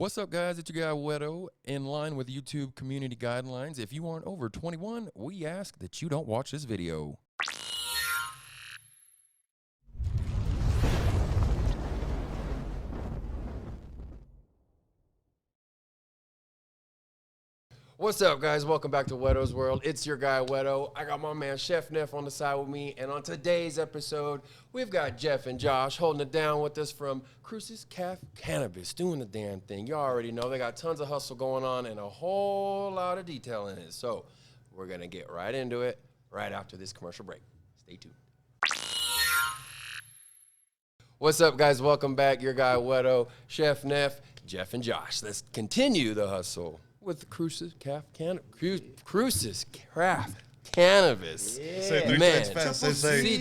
What's up, guys? It's your guy, Whetto. In line with YouTube community guidelines, if you aren't over 21, we ask that you don't watch this video. What's up, guys? Welcome back to Whetto's World. It's your guy, Whetto. I got my man, Chef Neff, on the side with me. And on today's episode, we've got Jeff and Josh holding it down with us from Cruces Cannabis, doing the damn thing. You already know they got tons of hustle going on and a whole lot of detail in it. So we're going to get right into it right after this commercial break. Stay tuned. What's up, guys? Welcome back. Your guy, Whetto, Chef Neff, Jeff and Josh. Let's continue the hustle with Cruces Craft Cannabis. Yeah. Say Man,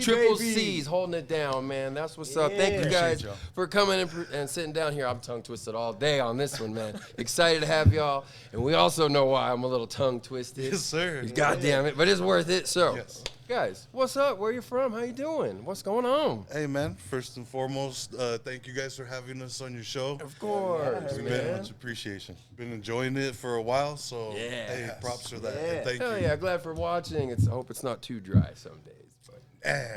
triple C's holding it down, man. That's what's up. Thank you guys for coming and sitting down here. I'm tongue twisted all day on this one, man. Excited to have y'all. And we also know why I'm a little tongue twisted. Yes, sir. God damn it. But it's worth it. So, yes. Guys, what's up? Where you from? How you doing? What's going on? Hey, man. First and foremost, thank you guys for having us on your show. Of course, It's man. been much appreciation. Been enjoying it for a while, so hey, props for that. And thank Hell you. yeah, glad for watching. I hope it's not too dry some days, but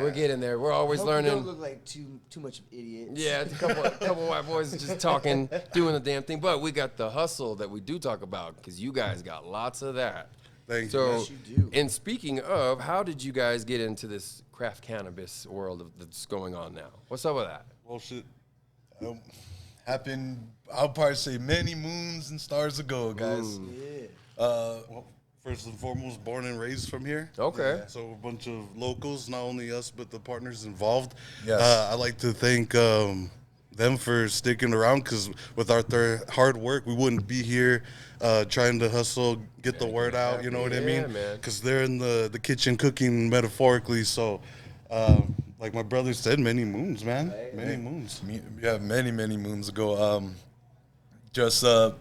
we're getting there. We're always learning. You don't look like too much of idiots. Yeah, it's a couple white boys just talking, doing the damn thing. But we got the hustle that we do talk about because you guys got lots of that. Thank you. So, Yes, you do. and speaking of, how did you guys get into this craft cannabis world that's going on now? What's up with that? Well, shit. Happened, I'll probably say many moons and stars ago, guys. Yeah. Well, first and foremost, born and raised from here. Okay. So a bunch of locals, not only us, but the partners involved. Yes. I'd like to thank them for sticking around because without their hard work, we wouldn't be here trying to hustle, get the word out, you know what I Yeah, mean? man. Because they're in the kitchen cooking metaphorically. So, like my brother said, many moons, man. Right. Many moons. Yeah, many moons ago. Just a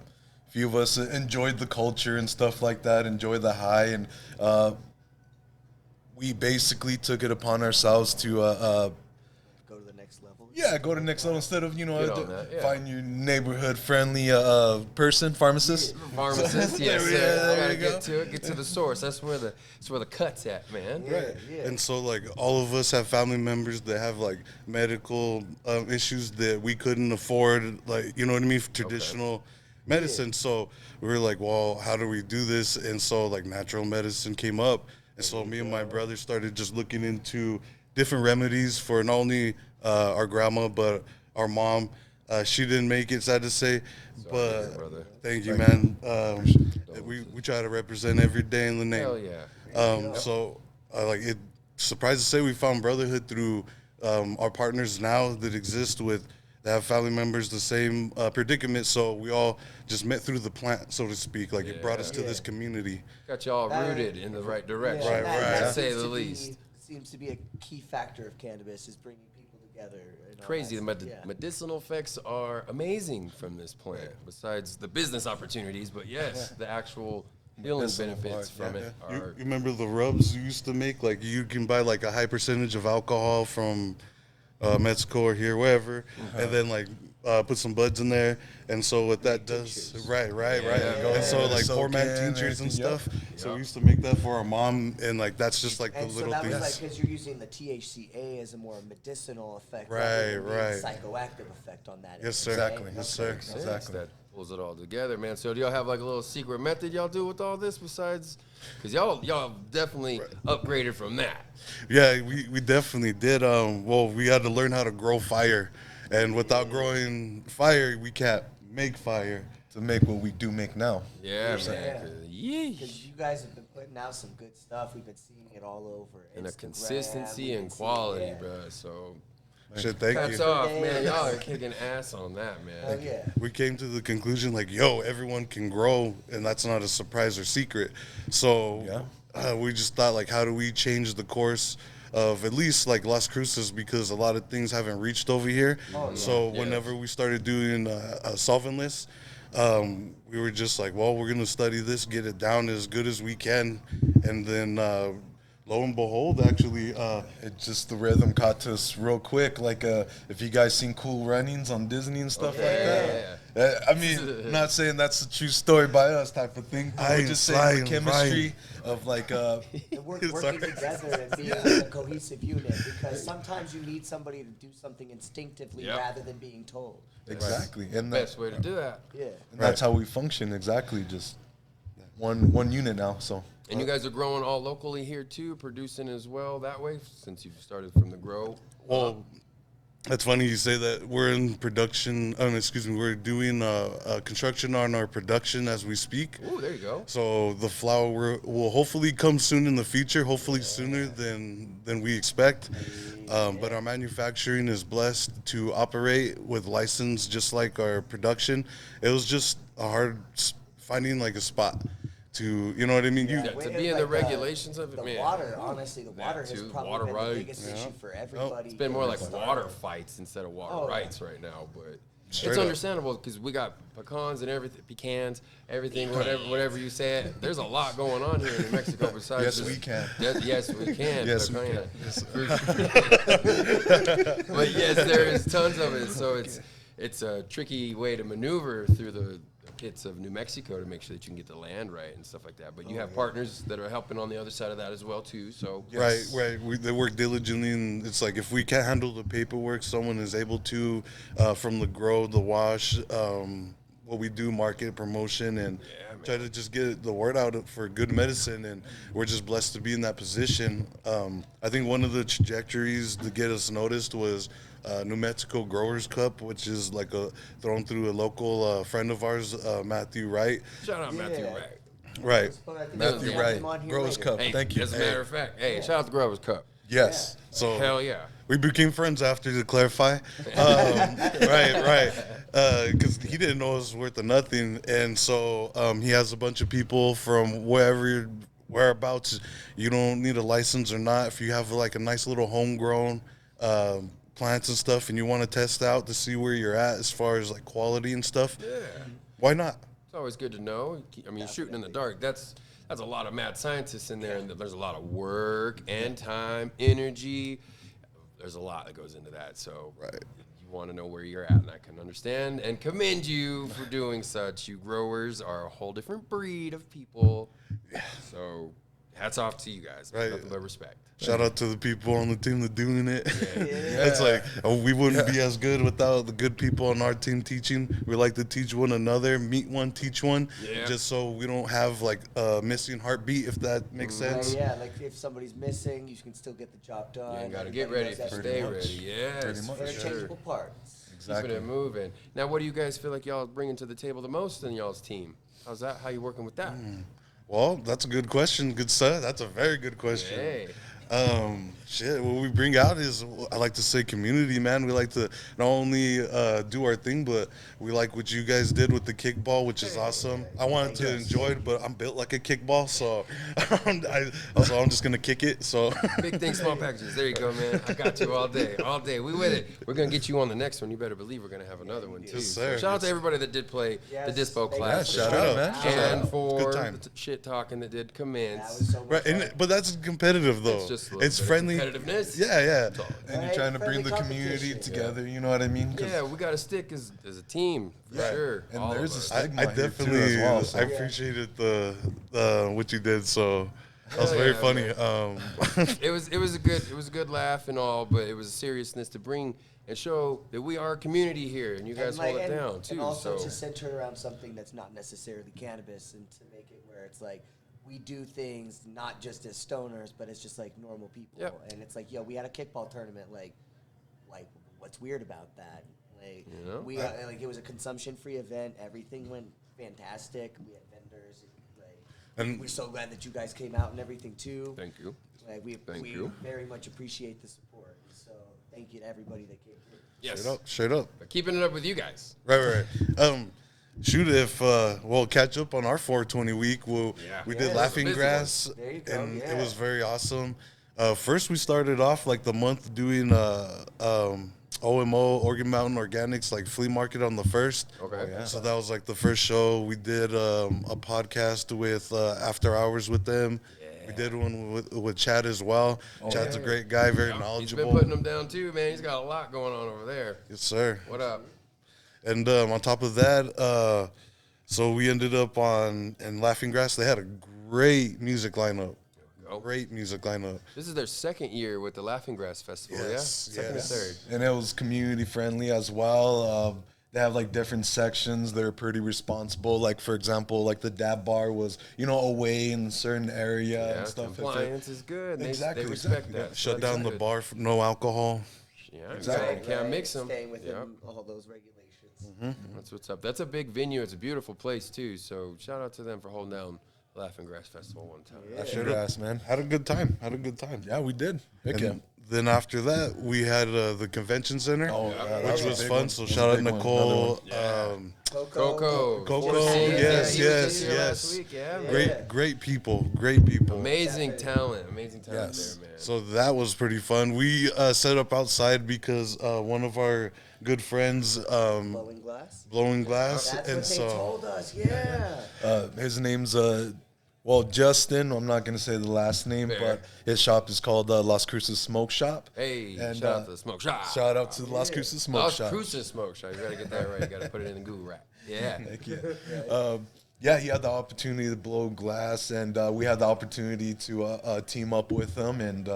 few of us enjoyed the culture and stuff like that, enjoyed the high, and we basically took it upon ourselves to Go to the next level. go to the next level instead of, Get on that, yeah. find your neighborhood friendly person, pharmacist. Pharmacist, yes, There sir. we Gotta go. get to it, get to the source. That's where the cut's at, man. Yeah, yeah. And so, like, all of us have family members that have, like, medical issues that we couldn't afford, like, you know what I mean, traditional medicine. So we were like, well, how do we do this? And so, like, natural medicine came up. And so me and my brother started just looking into different remedies for not only our grandma, but our mom. She didn't make it, sad to say. But brother. thank you, man. We try to represent every day in the name. Hell yeah. So, like, it surprised to say we found brotherhood through our partners now that exist that have family members the same predicament. So we all just met through the plant, so to speak. Like, it brought us to this community. Got y'all rooted in the right direction, Right, right. to That say seems the to least. seems to be a key factor of cannabis is bringing people together. And all Crazy. that The stuff. Yeah. medicinal effects are amazing from this plant, besides the business opportunities. But yes, the actual healing Medicinal benefits part, from it You are. remember the rubs you used to make? Like, you can buy, like, a high percentage of alcohol from Mexico or here, wherever, and then, like, put some buds in there. And so what that does, right. And so, like, Soak format in, tinctures and everything, stuff. So we used to make that for our mom, and, like, that's just, like, the And so little that was things. like because you're using the THCA as a more medicinal effect, Right, rather than the right. psychoactive effect on that. Yes, sir. Exactly. Yes, sir. Exactly. That pulls it all together, man. So do y'all have like a little secret method y'all do with all this besides? Because y'all definitely upgraded from that. Yeah, we definitely did. Well, we had to learn how to grow fire, and without growing fire, we can't make fire. To make what we do make now. Yeah, Yeah. man. 'Cause yeesh. Because you guys have been putting out some good stuff. We've been seeing it all over. And a Instagram, consistency we've and been seeing- quality, yeah. bro. So Shit, thank hats you. off, man. Y'all are kicking ass on that, man. Oh yeah. We came to the conclusion, like, yo, everyone can grow, and that's not a surprise or secret. So we just thought, like, how do we change the course of at least, like, Las Cruces, because a lot of things haven't reached over here. So whenever we started doing a solventless, we were just like, well, we're going to study this, get it down as good as we can, and then lo and behold, actually, It just the rhythm caught to us real quick. Like if you guys seen Cool Runnings on Disney and stuff like that. I mean, not saying that's a true story by us type of thing. But we're just saying the chemistry of like And working together and being a cohesive unit, because sometimes you need somebody to do something instinctively rather than being told. exactly, and Best way to do that. Yeah. and that's how we function exactly. Just one unit now. So. And you guys are growing all locally here too, producing as well that way, since you've started from the grow. Well, that's funny you say that. We're in production. We're doing construction on our production as we speak. Ooh, there you go. So the flower will hopefully come soon in the future. Hopefully sooner than we expect. But our manufacturing is blessed to operate with license, just like our production. It was just a hard finding like a spot to, you know what I mean? To be in the regulations of it, the man. water, honestly, the water has too. probably Water been rights. the biggest issue for everybody. It's been more like Started. water fights instead of water rights right now, but it's up. understandable because we got pecans and everything, everything, whatever you say it. There's a lot going on here in New Mexico besides Yes, just- we can. Yes, we can. Yes, we pecan. can. But yes, there is tons of it. So it's a tricky way to maneuver through the pits of New Mexico to make sure that you can get the land right and stuff like that. But you have partners that are helping on the other side of that as well too. So Right. They work diligently, and it's like if we can't handle the paperwork, someone is able to, from the grow, the wash, what we do, market, promotion, and try to just get the word out for good medicine. And we're just blessed to be in that position. I think one of the trajectories to get us noticed was New Mexico Growers Cup, which is like thrown through a local friend of ours, Matthew Wright. shout out Matthew Wright. Right. But I think Matthew we'll have Wright, him on here Growers later. Cup. Hey, Thank you. as a matter of fact, shout out to Growers Cup. Yes. So Hell yeah. we became friends after, to clarify. Right. Because he didn't know it was worth of nothing. And so he has a bunch of people from whereabouts. You don't need a license or not. If you have like a nice little homegrown plants and stuff and you want to test out to see where you're at as far as like quality and stuff, why not? It's always good to know. I mean, shooting in the dark, that's a lot of mad scientists in there, and there's a lot of work and time, energy. There's a lot that goes into that. So you want to know where you're at, and I can understand and commend you for doing such. You growers are a whole different breed of people. So hats off to you guys. Right. Nothing but respect. Shout out to the people on the team that doing it. It's like we wouldn't be as good without the good people on our team teaching. We like to teach one another, meet one, teach one, just so we don't have like a missing heartbeat, if that makes sense. Yeah, like if somebody's missing, you can still get the job done. You gotta get Everybody ready knows to that. stay ready. Yes, Pretty much. for sure. Interchangeable parts. Keeping it moving. Now, what do you guys feel like y'all bringing to the table the most in y'all's team? How's that? How you working with that? Well, that's a good question. Good stuff. That's a very good question. Hey. What we bring out is, I like to say, community, man. We like to not only do our thing, but we like what you guys did with the kickball, which is awesome. I wanted to enjoy it, but I'm built like a kickball, so I'm just gonna kick it. So Big things, small packages. There you go, man. I got you all day, all day. We with it. We're gonna get you on the next one. You better believe we're gonna have another one too. Yes, So sir. shout out to everybody that did play the Dispo thank you. class. Yeah, shout out, man. Shout out. And for Good time. the shit talking that did That commence. was so much right, fun. but that's competitive though. It's just a little It's bit of friendly. competitiveness. Yeah. And you're Right, trying to bring friendly the community competition. together, you know what I mean? 'Cause- Yeah, we got to stick as a team for sure. And all there's of a us. stigma I here too definitely, as well. So. I appreciated the what you did. So that was Hell very yeah, funny. It was a good laugh and all, but it was a seriousness to bring and show that we are a community here, and you guys hold it down too. And also So to center around something that's not necessarily cannabis, and to make it where it's like we do things not just as stoners, but as just like normal people. Yep. And it's like, yo, we had a kickball tournament. Like what's weird about that? Like You know? like it was a consumption-free event. Everything went fantastic. We had vendors. And- We're so glad that you guys came out and everything too. thank you. Like we Thank you. very much appreciate the support. So thank you to everybody that came through. Yes, Straight up. But keeping it up with you guys. Right. Shoot, if we'll catch up on our 420 week, we did Yeah, Laughing busy Grass, one. There you go, and yeah. it was very awesome. First, we started off like the month doing OMO, Oregon Mountain Organics, like flea market on the 1st. Okay. So that was like the first show. We did a podcast with After Hours with them. We did one with Chad as well. Chad's a great guy, very knowledgeable. He's been putting them down too, man. He's got a lot going on over there. Yes, sir. What up? And on top of that, so we ended up in Laughing Grass. They had a great music lineup. Great music lineup. This is their second year with the Laughing Grass Festival, Yes, yeah? Second or third. And it was community friendly as well. They have like different sections. They're pretty responsible. Like for example, like the dab bar was, away in a certain area Yeah, and stuff. compliance is good. And Exactly, they respect exactly. that. Shut So that's down the good. bar for no alcohol. Yeah, Exactly. exactly. Can't mix them. Staying within Yep. all those regulations. That's what's up. That's a big venue. It's a beautiful place too. So shout out to them for holding down Laughing Grass Festival one time. Laughing Grass, man. Had a good time. Yeah, we did. Heck And yeah. then after that, we had the convention center, that which a was big fun. one. So That was shout a out big one. Nicole. Coco. Coco, Forces. yes, Yeah, he was yes, just here last yes. week. Yeah, man. Great people. Great people. Amazing talent. Amazing talent Yes. there, man. So that was pretty fun. We set up outside because one of our good friends Blowing glass. blowing glass, That's and what they so told us. Yeah. His name's Justin. I'm not gonna say the last name, Fair. but his shop is called Las Cruces Smoke Shop. Hey, And, shout out to the Smoke Shop. Shout out to the Las Cruces Smoke Las Shop. Cruces Smoke Shop. You gotta get that right. You gotta put it in the goo rack. Yeah. Heck yeah. Yeah, he had the opportunity to blow glass, and we had the opportunity to team up with him, and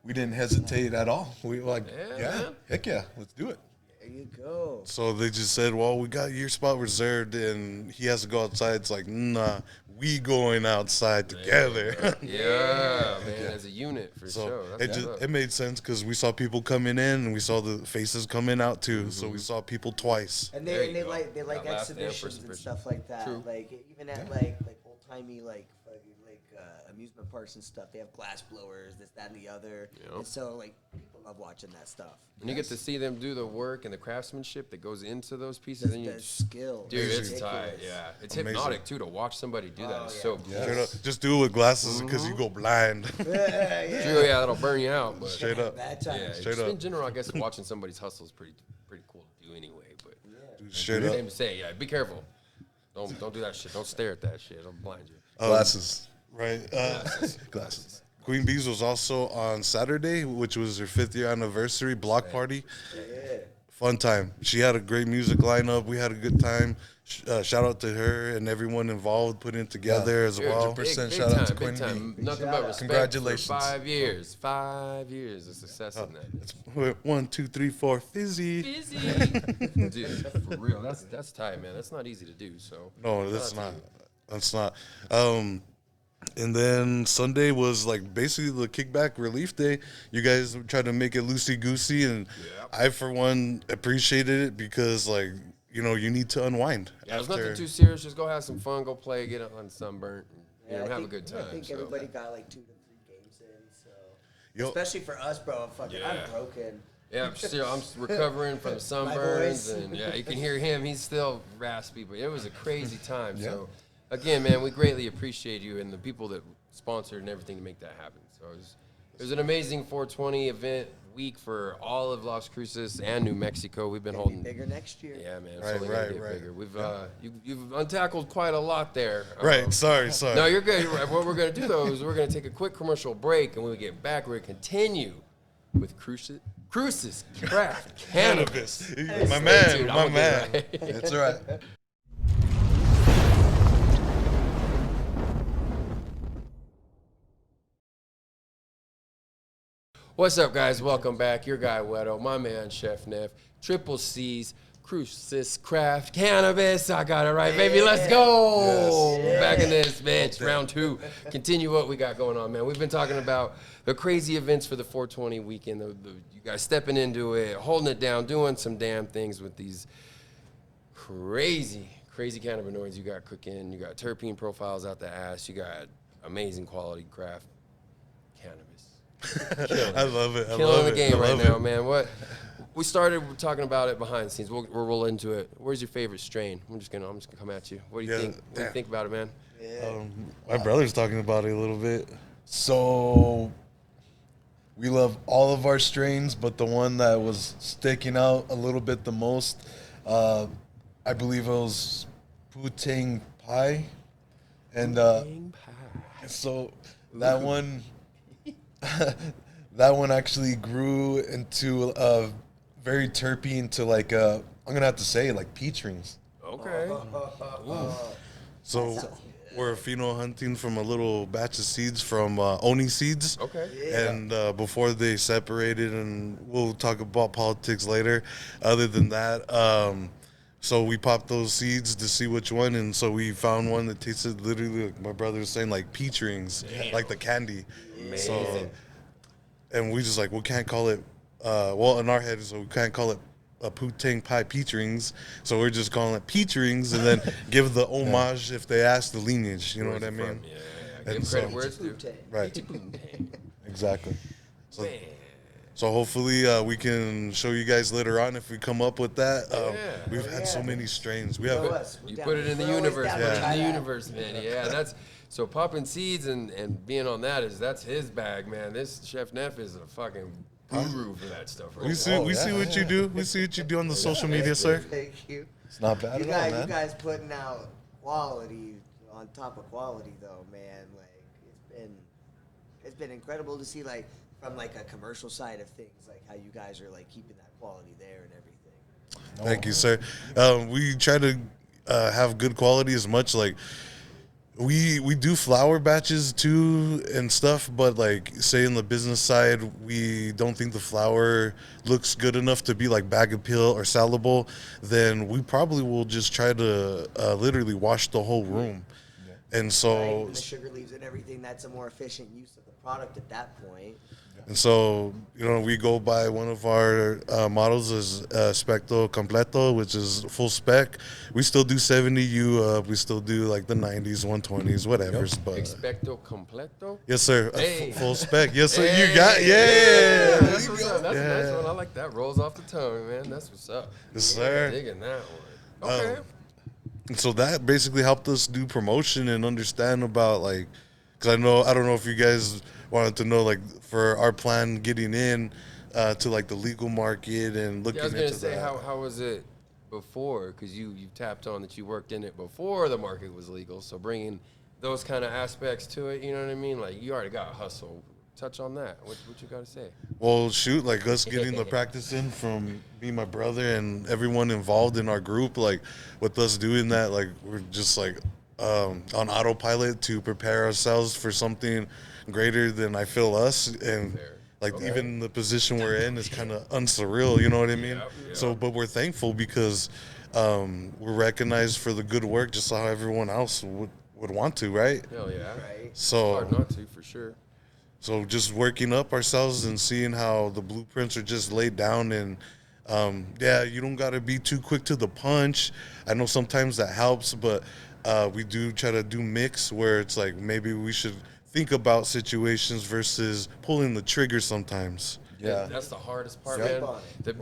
we didn't hesitate at all. We were like, Yeah, man. heck yeah, let's do it. There you go. so they just said, "Well, we got your spot reserved," and he has to go outside. It's like, nah, we going outside together. Yeah, man. As a unit, for So sure. That's what's up. it made sense because we saw people coming in and we saw the faces coming out too. So we saw people twice. And There they, you they go. like That last and exhibitions first and impression. stuff like that. True. Like even at like old timey like amusement parks and stuff, they have glass blowers, this, that, and the other. Yep. And so like people love watching that stuff. And you get to see them do the work and the craftsmanship that goes into those pieces. And you The skill. dude, it's ridiculous. tight. Yeah, it's Amazing. hypnotic too to watch somebody do that. It's yeah. so cool. Straight up, just do it with glasses because you go blind. Yeah. True, yeah, that'll burn you out. But Straight up. Bad time. yeah, Straight just up. in general, I guess watching somebody's hustle is pretty cool to do anyway. But Dude, straight up. same to say, yeah, be careful. Don't do that shit. Don't stare at that shit. It'll blind you. Glasses. Right. Glasses. Queen Bee's was also on Saturday, which was her 5th year anniversary block party. Fun time. She had a great music lineup. We had a good time. Shout out to her and everyone involved putting it together as Dude, well. 100% big shout out to time, big Queen time. Bee. Nothing shout but out. respect. Congratulations. For 5 years. 5 years of success in that. It's 1, 2, 3, 4, fizzy. Busy. Dude, for real. That's tight, man. That's not easy to do. So No, that's not. That's not. And then Sunday was like basically the kickback relief day. You guys tried to make it loosey goosey, and I, for one, appreciated it because, like, you need to unwind. Yeah, there's after- nothing too serious. Just go have some fun. Go play. Get on sunburnt. Yeah, I have a think- good time. I think so. everybody got like 2 to 3 games in. So Yo, especially for us, bro. Fucking, Yeah. I'm broken. Yeah, I'm recovering from voice. sunburns, and yeah, you can hear him. He's still raspy, but it was a crazy time. So, again, man, we greatly appreciate you and the people that sponsored and everything to make that happen. So it was an amazing 420 event week for all of Las Cruces and New Mexico. We've been Gonna be holding. bigger next year. Yeah, man. It's Right, only gonna right, get right. bigger. We've you've untackled quite a lot there. right. Sorry. No, you're good. You're right. What we're going to do, though, is we're going to take a quick commercial break, and when we get back, we're going to continue with Cruces Craft Cannabis. My man. Dude, my I'm gonna man. get it right. That's all right. What's up, guys? Welcome back. Your guy, Whetto, my man, Chef Neff, Triple C's, Cruces Craft Cannabis. I got it right, baby. Let's go. Yes. Back in this, bitch. Round 2. Continue what we got going on, man. We've been talking about the crazy events for the 420 weekend. You guys stepping into it, holding it down, doing some damn things with these crazy cannabinoids you got cooking. You got terpene profiles out the ass. You got amazing quality craft cannabis. I love it. I Killing love the it. game I right love now, it. man. What we started talking about it behind the scenes. We'll roll into it. Where's your favorite strain? I'm just gonna come at you. What do you Yeah, think? What do you damn. think about it, man? My brother's talking about it a little bit. So we love all of our strains, but the one that was sticking out a little bit the most, I believe it was Putang Pie. And Dang pie. so That one, that one actually grew into a very terpene to like I'm gonna have to say like peach rings. Okay. So we're pheno hunting from a little batch of seeds from Oni Seeds. Okay. And before they separated, and we'll talk about politics later. Other than that, so we popped those seeds to see which one, and so we found one that tasted literally, like my brother was saying, like peach rings, like the candy. So, and we just like, we can't call it, well, in our heads, so we can't call it a Putang Pie peach rings, so we're just calling it peach rings, and then give the homage if they ask the lineage, you know what I mean? Yeah. Give credit where it's due. Right. Exactly. So hopefully we can show you guys later on if we come up with that. We've had so many strains. We have You put it in the universe. down Put to it try in the that. universe, man. Yeah, that's so popping seeds and being on that's his bag, man. This Chef Neff is a fucking guru for that stuff. Right we see what you do. We see what you do on the social media, sir. Thank you. It's not bad You at all, guys, man. you guys putting out quality on top of quality, though, man. Like it's been incredible to see, like from like a commercial side of things, like how you guys are like keeping that quality there and everything. Thank you, sir. We try to have good quality as much. Like we do flower batches too and stuff, but like say in the business side, we don't think the flower looks good enough to be like bag appeal or sellable. Then we probably will just try to literally wash the whole room. And Right? so And the sugar leaves and everything, that's a more efficient use of the product at that point. And so, you know, we go by one of our models is Specto Completo, which is full spec. We still do 70U, we still do like the 90s, 120s, whatever. But Expecto completo. yes, sir. Hey. Full spec. Yes, sir. Hey. You got That's what's up. That's a nice Yeah. one. I like that. Rolls off the tongue, man. That's what's up. Yes, sir. Digging that one. Okay. And so that basically helped us do promotion and understand about like, because I don't know if you guys wanted to know like for our plan getting in to like the legal market and looking Yeah, I was gonna into say that. how was it before? Because you tapped on that you worked in it before the market was legal. So bringing those kind of aspects to it, you know what I mean? Like you already got a hustle. Touch on that. What you got to say? Well, shoot, like us getting the practice in from me, my brother, and everyone involved in our group, like with us doing that, like we're just like on autopilot to prepare ourselves for something greater than I feel us. And like even the position we're in is kind of unsurreal, you know what I mean? Yeah. So, but we're thankful because we're recognized for the good work, just how everyone else would want to, right? Hell yeah. Right. So Hard not to, for sure. So just working up ourselves and seeing how the blueprints are just laid down, and yeah, you don't got to be too quick to the punch. I know sometimes that helps, but we do try to do mix where it's like maybe we should think about situations versus pulling the trigger sometimes. Yeah. That's the hardest part, Sleep man. on it. The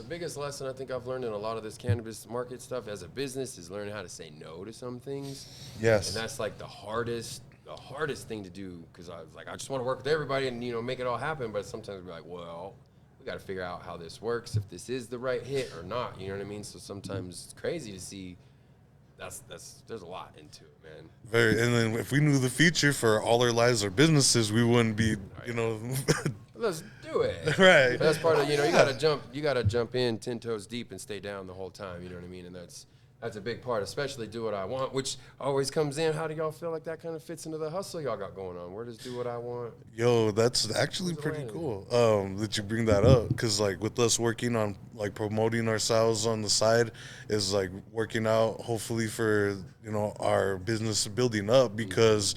biggest lesson I think I've learned in a lot of this cannabis market stuff as a business is learning how to say no to some things. Yes. And that's like the hardest thing to do, because I was like, I just want to work with everybody and, you know, make it all happen. But sometimes we're like, well, we got to figure out how this works, if this is the right hit or not. You know what I mean? So sometimes it's crazy to see. There's a lot into it, man. Very, and then if we knew the future for all our lives or businesses, we wouldn't be, you know, Let's do it. right. That's part of, you know, you gotta jump in 10 toes deep and stay down the whole time, you know what I mean? And that's a big part, especially Do What I Want, which always comes in. How do y'all feel like that kind of fits into the hustle y'all got going on? Where does Do What I Want? Yo, that's actually Who's pretty around? cool that you bring that up, because like with us working on like promoting ourselves on the side is like working out hopefully for, you know, our business building up, because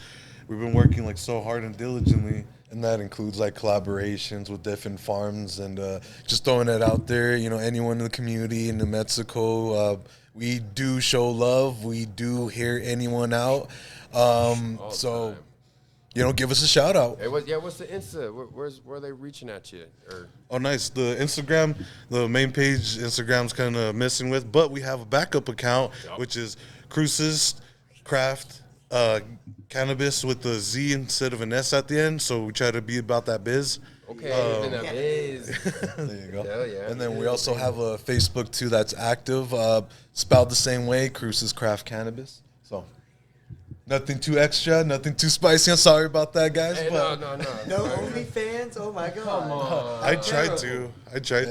we've been working like so hard and diligently. And that includes like collaborations with different farms and just throwing it out there. You know, anyone in the community in New Mexico, we do show love. We do hear anyone out. So, time. you know, give us a shout out. Hey, what's the Insta? Where are they reaching at you? Or Oh, nice. The Instagram, the main page, Instagram's kind of messing with, but we have a backup account, which is Cruces Craft Cannabis with the Z instead of an S at the end. So we try to be about that biz. okay, and that Yeah. is There you go. hell yeah. And then we also have a Facebook too that's active, spelled the same way, Cruces Craft Cannabis. So Nothing too extra, nothing too spicy. I'm sorry about that, guys. Hey, but No OnlyFans? Oh my god. Come on. I tried to,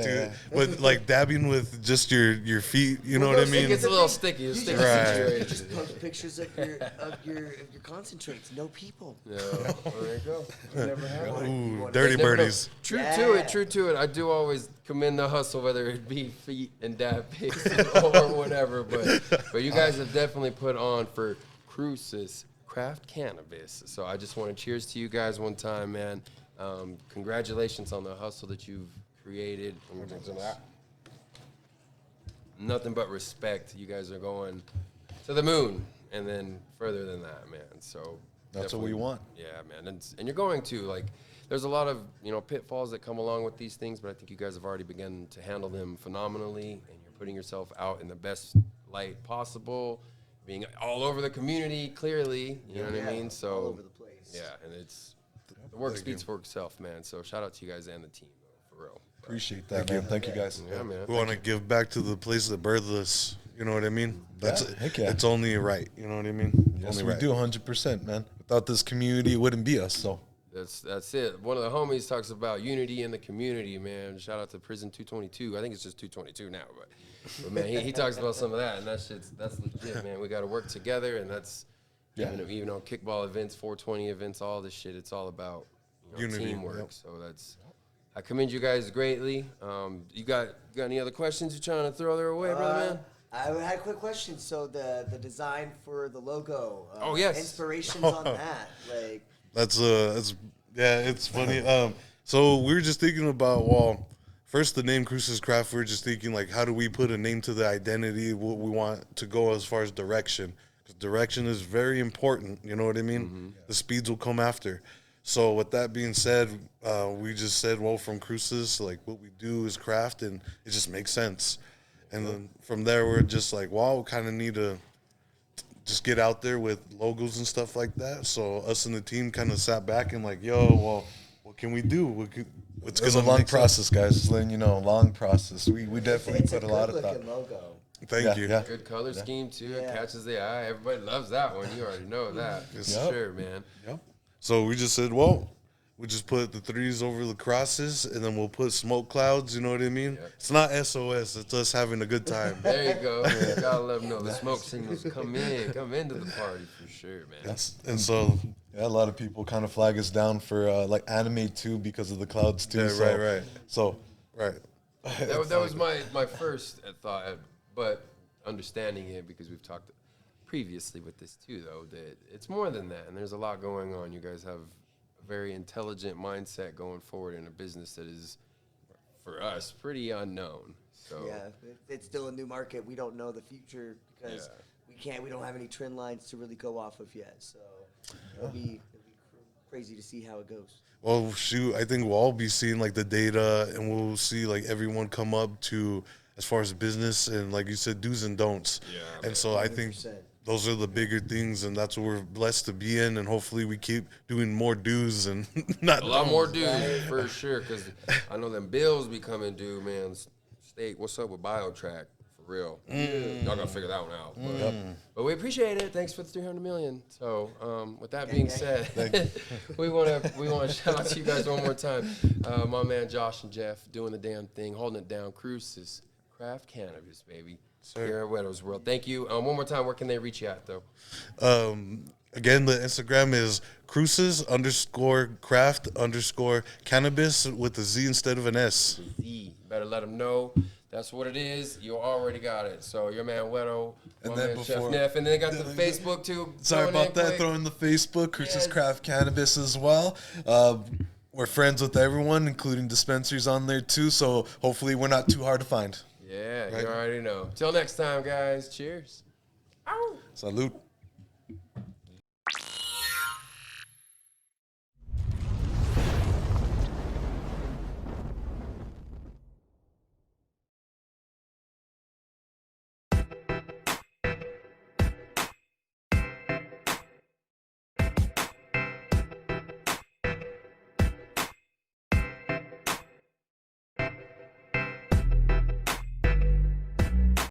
Yeah. but like dabbing with just your feet, you know Well, what I those It mean? gets a little sticky. It's You sticky just, Right. you situation. just post pictures of your concentrates. No people. Yeah, there you go. You never had one. Ooh, dirty Never know. birdies. True to Yeah. it, true to it. I do always commend the hustle, whether it be feet and dab pics or whatever. But you guys have definitely put on for Cruces Craft Cannabis. So I just want to cheers to you guys one time, man. Congratulations on the hustle that you've created. Nothing but respect. You guys are going to the moon and then further than that, man. So That's what we definitely- want. Yeah, man. And you're going to, like, there's a lot of, pitfalls that come along with these things, but I think you guys have already begun to handle them phenomenally, and you're putting yourself out in the best light possible, being all over the community, clearly, you know what I mean? So all over the place. yeah, and it's the work speaks for itself, man. So shout out to you guys and the team, for real. appreciate that, man. Thank you, guys. Yeah, man. We want to give back to the place that birthed us. You know what I mean? heck yeah. It's only right. You know what I mean? Yes, only we right. do 100%, man. Without this community, it wouldn't be us. So That's it. One of the homies talks about unity in the community, man. Shout out to Prison 222. I think it's just 222 now, but man, he talks about some of that, and that's legit, man. We got to work together, and that's even on kickball events, 420 events, all this shit. It's all about Unity, teamwork. yep. So I commend you guys greatly. You got any other questions you're trying to throw their way, brother man? I had a quick question. So the design for the logo. Oh, yes. Inspirations on that, like. That's it's funny. So we were just thinking about first the name Cruces Craft. We were just thinking like, how do we put a name to the identity? What we want to go as far as direction, because direction is very important. You know what I mean? Mm-hmm. The speeds will come after. So with that being said, we just said, well, from Cruces, like what we do is craft, and it just makes sense. And then from there, we're just like, wow, we kind of need to just get out there with logos and stuff like that. So us and the team kind of sat back and like, yo, well, what can we do? What's it was a gonna long make sense? process, guys. Just letting you know, long process. We definitely It's put a a lot of thought. good-looking logo. Thank you. Yeah. Good color scheme too. It Yeah. catches the eye. Everybody loves that one. You already know that. For Yep. sure, man. Yep. So we just said, well, we just put the 3s over the crosses, and then we'll put smoke clouds. You know what I mean? Yep. It's not SOS. It's us having a good time. There you go. You gotta let them know the smoke signals come into the party for sure, man. And so, Yeah, a lot of people kind of flag us down for like anime too because of the clouds too. Yeah, so, right. So right. That was my first thought, but understanding it, because we've talked previously with this too, though, that it's more than that, and there's a lot going on. You guys have a very intelligent mindset going forward in a business that is, for us, pretty unknown. So Yeah, it's still a new market. We don't know the future because we don't have any trend lines to really go off of yet. So it'll be crazy to see how it goes. Well, shoot, I think we'll all be seeing like the data, and we'll see like everyone come up to, as far as business and like you said, do's and don'ts. Yeah, and man. so I think 100%. those are the bigger things, and that's what we're blessed to be in. And hopefully we keep doing more do's and not a lot don'ts. more dues for sure, because I know them bills be coming due, man. State, what's up with BioTrack? For real. Y'all gotta figure that one out. But we appreciate it. Thanks for the 300 million. So with that being said, we wanna shout out to you guys one more time. My man Josh and Jeff doing the damn thing, holding it down. Cruces Craft Cannabis, baby. Here at Whetto's World. Thank you. One more time, where can they reach you at, though? Again, the Instagram is Cruces_craft_cannabis with a Z instead of an S. You better let them know. That's what it is. You already got it. So your man Whetto, And my then man Chef before- Neff, and then they got the Facebook too. sorry Throw it in about that. quick. Throw in the Facebook, Cruces Yes. Craft Cannabis as well. We're friends with everyone, including dispensaries on there too. So hopefully we're not too hard to find. Yeah, you already know. Till next time, guys. Cheers. Ow. Salute.